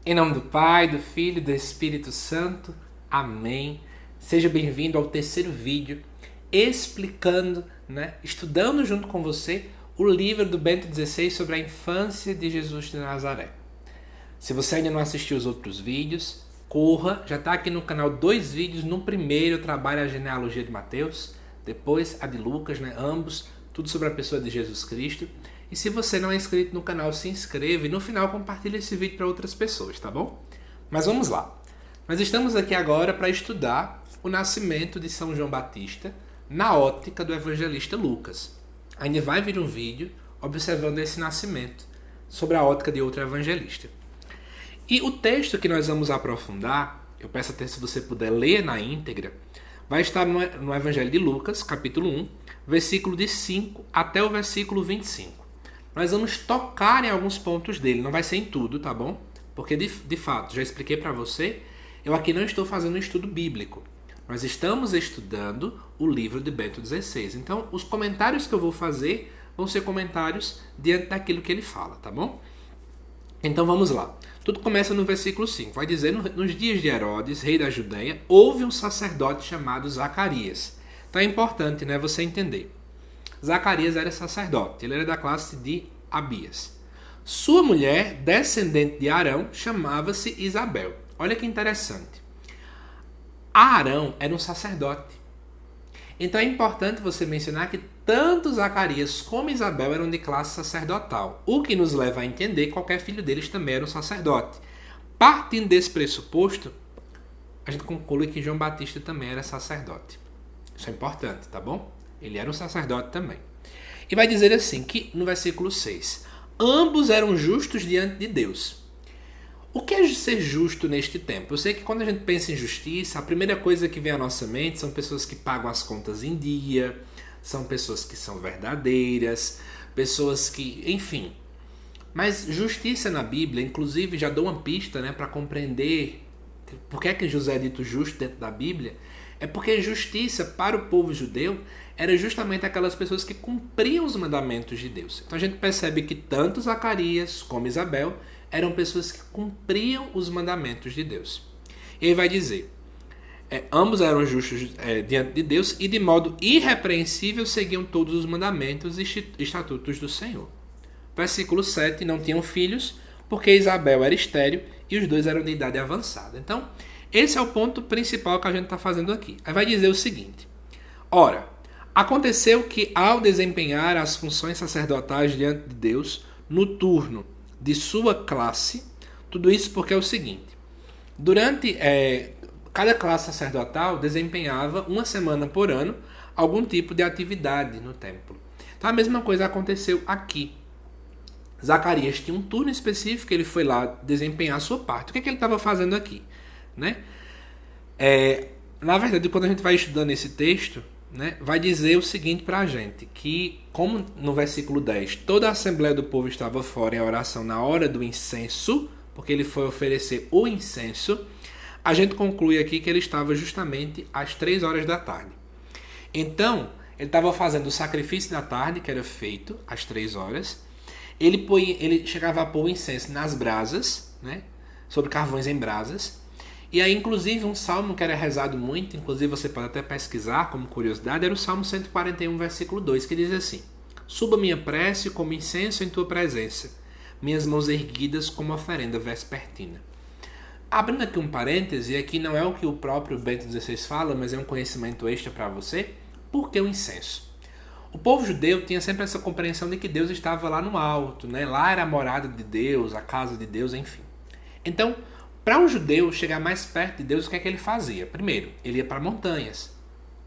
Em nome do Pai, do Filho e do Espírito Santo. Amém. Seja bem-vindo ao terceiro vídeo explicando, estudando junto com você o livro do Bento XVI sobre a infância de Jesus de Nazaré. Se você ainda não assistiu os outros vídeos, corra, já está aqui no canal 2 vídeos. No primeiro eu trabalho a genealogia de Mateus, depois a de Lucas, ambos, tudo sobre a pessoa de Jesus Cristo. E se você não é inscrito no canal, se inscreva e no final compartilhe esse vídeo para outras pessoas, tá bom? Mas vamos lá. Nós estamos aqui agora para estudar o nascimento de São João Batista na ótica do evangelista Lucas. Ainda vai vir um vídeo observando esse nascimento sobre a ótica de outro evangelista. E o texto que nós vamos aprofundar, eu peço até se você puder ler na íntegra, vai estar no Evangelho de Lucas, capítulo 1, versículo de 5 até o versículo 25. Nós vamos tocar em alguns pontos dele, não vai ser em tudo, tá bom? Porque de fato, já expliquei para você, eu aqui não estou fazendo um estudo bíblico. Nós estamos estudando o livro de Bento XVI. Então, os comentários que eu vou fazer vão ser comentários diante daquilo que ele fala, tá bom? Então vamos lá. Tudo começa no versículo 5. Vai dizer, nos dias de Herodes, rei da Judeia, houve um sacerdote chamado Zacarias. Então é importante, você entender. Zacarias era sacerdote, ele era da classe de Abias. Sua mulher, descendente de Arão, chamava-se Isabel. Olha que interessante. Arão era um sacerdote. Então é importante você mencionar que tanto Zacarias como Isabel eram de classe sacerdotal, o que nos leva a entender que qualquer filho deles também era um sacerdote. Partindo desse pressuposto, a gente conclui que João Batista também era sacerdote. Isso é importante, tá bom? Ele era um sacerdote também. E vai dizer assim, que no versículo 6, ambos eram justos diante de Deus. O que é ser justo neste tempo? Eu sei que quando a gente pensa em justiça, a primeira coisa que vem à nossa mente são pessoas que pagam as contas em dia, são pessoas que são verdadeiras, pessoas que, enfim. Mas justiça na Bíblia, inclusive, já dou uma pista para compreender por que é que José é dito justo dentro da Bíblia. É porque justiça para o povo judeu era justamente aquelas pessoas que cumpriam os mandamentos de Deus. Então a gente percebe que tanto Zacarias como Isabel eram pessoas que cumpriam os mandamentos de Deus. E aí vai dizer, ambos eram justos diante de Deus e de modo irrepreensível seguiam todos os mandamentos e estatutos do Senhor. Versículo 7, não tinham filhos, porque Isabel era estéril e os dois eram de idade avançada. Então, esse é o ponto principal que a gente está fazendo aqui. Aí vai dizer o seguinte, ora, aconteceu que ao desempenhar as funções sacerdotais diante de Deus, no turno de sua classe, tudo isso porque é o seguinte, durante cada classe sacerdotal desempenhava uma semana por ano algum tipo de atividade no templo. Então a mesma coisa aconteceu aqui. Zacarias tinha um turno específico, ele foi lá desempenhar a sua parte. O que ele estava fazendo aqui? Na verdade, quando a gente vai estudando esse texto, vai dizer o seguinte para a gente, que como no versículo 10, toda a assembleia do povo estava fora em oração na hora do incenso, porque ele foi oferecer o incenso, a gente conclui aqui que ele estava justamente às 3 horas da tarde. Então, ele estava fazendo o sacrifício da tarde, que era feito às 3 horas, ele chegava a pôr o incenso nas brasas, sobre carvões em brasas. E aí, inclusive, um salmo que era rezado muito, inclusive você pode até pesquisar como curiosidade, era o Salmo 141, versículo 2, que diz assim, suba minha prece como incenso em tua presença, minhas mãos erguidas como oferenda vespertina. Abrindo aqui um parêntese, aqui não é o que o próprio Bento XVI fala, mas é um conhecimento extra para você, por que o incenso? O povo judeu tinha sempre essa compreensão de que Deus estava lá no alto, lá era a morada de Deus, a casa de Deus, enfim. Então, para um judeu chegar mais perto de Deus, o que é que ele fazia? Primeiro, ele ia para montanhas.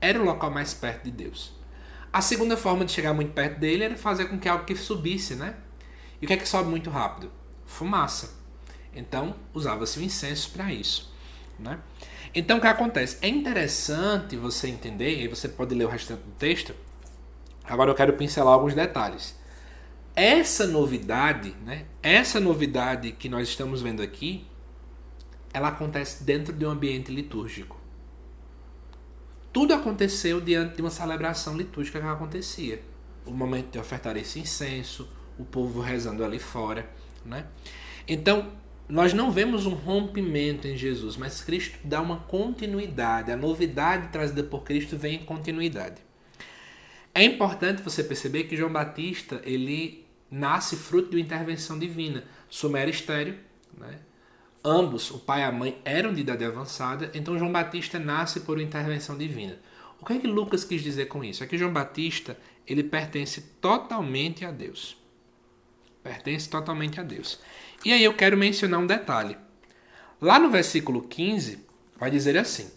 Era o local mais perto de Deus. A segunda forma de chegar muito perto dele era fazer com que algo que subisse, E o que é que sobe muito rápido? Fumaça. Então, usava-se o incenso para isso, Então, o que acontece? É interessante você entender, e você pode ler o restante do texto. Agora eu quero pincelar alguns detalhes. Essa novidade, Essa novidade que nós estamos vendo aqui, ela acontece dentro de um ambiente litúrgico. Tudo aconteceu diante de uma celebração litúrgica que acontecia. O momento de ofertar esse incenso, o povo rezando ali fora, Então, nós não vemos um rompimento em Jesus, mas Cristo dá uma continuidade. A novidade trazida por Cristo vem em continuidade. É importante você perceber que João Batista, ele nasce fruto de uma intervenção divina. Sua mãe era estéril, né? Ambos, o pai e a mãe, eram de idade avançada, então João Batista nasce por uma intervenção divina. O que é que Lucas quis dizer com isso? É que João Batista, ele pertence totalmente a Deus. Pertence totalmente a Deus. E aí eu quero mencionar um detalhe. Lá no versículo 15, vai dizer assim: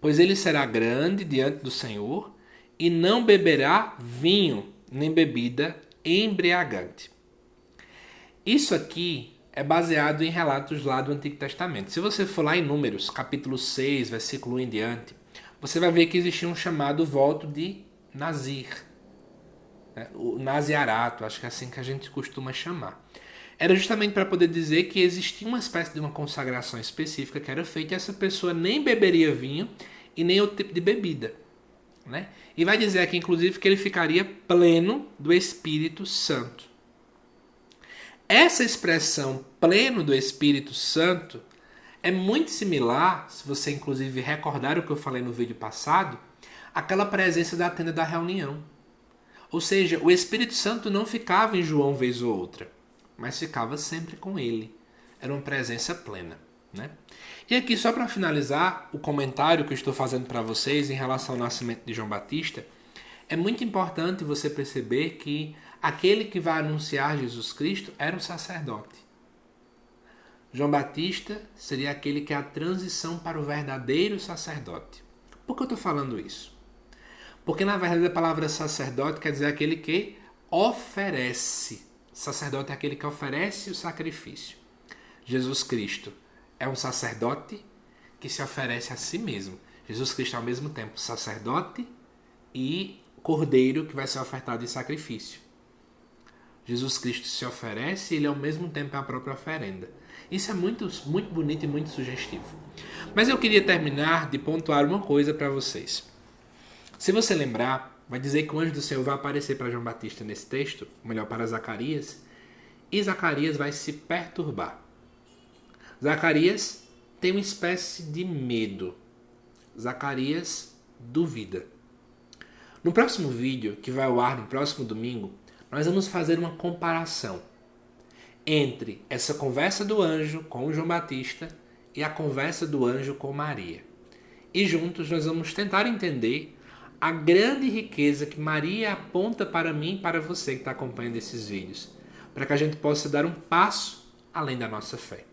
pois ele será grande diante do Senhor e não beberá vinho nem bebida embriagante. Isso aqui é baseado em relatos lá do Antigo Testamento. Se você for lá em Números, capítulo 6, versículo 1 em diante, você vai ver que existia um chamado voto de Nazir. O Naziarato, acho que é assim que a gente costuma chamar. Era justamente para poder dizer que existia uma espécie de uma consagração específica que era feita e essa pessoa nem beberia vinho e nem outro tipo de bebida. Né? E vai dizer aqui, inclusive, que ele ficaria pleno do Espírito Santo. Essa expressão pleno do Espírito Santo é muito similar, se você inclusive recordar o que eu falei no vídeo passado, àquela presença da tenda da reunião. Ou seja, o Espírito Santo não ficava em João vez ou outra, mas ficava sempre com ele. Era uma presença plena. Né? E aqui, só para finalizar o comentário que eu estou fazendo para vocês em relação ao nascimento de João Batista, é muito importante você perceber que aquele que vai anunciar Jesus Cristo era um sacerdote. João Batista seria aquele que é a transição para o verdadeiro sacerdote. Por que eu estou falando isso? Porque na verdade a palavra sacerdote quer dizer aquele que oferece. Sacerdote é aquele que oferece o sacrifício. Jesus Cristo é um sacerdote que se oferece a si mesmo. Jesus Cristo é ao mesmo tempo sacerdote e cordeiro que vai ser ofertado em sacrifício. Jesus Cristo se oferece e ele ao mesmo tempo é a própria oferenda. Isso é muito, muito bonito e muito sugestivo. Mas eu queria terminar de pontuar uma coisa para vocês. Se você lembrar, vai dizer que o anjo do Senhor vai aparecer para João Batista nesse texto, ou melhor, para Zacarias, e Zacarias vai se perturbar. Zacarias tem uma espécie de medo. Zacarias duvida. No próximo vídeo, que vai ao ar no próximo domingo, nós vamos fazer uma comparação entre essa conversa do anjo com o João Batista e a conversa do anjo com Maria. E juntos nós vamos tentar entender a grande riqueza que Maria aponta para mim e para você que está acompanhando esses vídeos, para que a gente possa dar um passo além da nossa fé.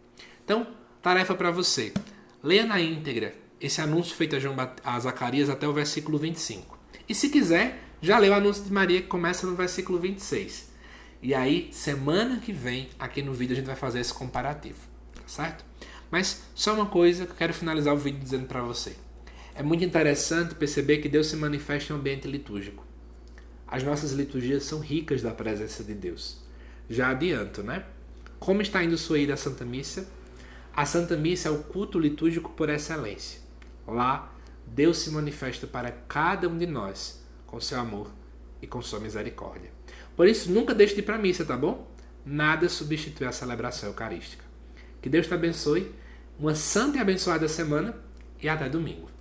Então, tarefa para você. Leia na íntegra esse anúncio feito a Zacarias até o versículo 25. E se quiser, já leu o anúncio de Maria que começa no versículo 26. E aí, semana que vem, aqui no vídeo, a gente vai fazer esse comparativo. Tá certo? Mas só uma coisa que eu quero finalizar o vídeo dizendo para você. É muito interessante perceber que Deus se manifesta em um ambiente litúrgico. As nossas liturgias são ricas da presença de Deus. Já adianto, né? Como está indo sua ida à Santa Missa? A Santa Missa é o culto litúrgico por excelência. Lá, Deus se manifesta para cada um de nós com seu amor e com sua misericórdia. Por isso, nunca deixe de ir para a missa, tá bom? Nada substitui a celebração eucarística. Que Deus te abençoe, uma santa e abençoada semana e até domingo.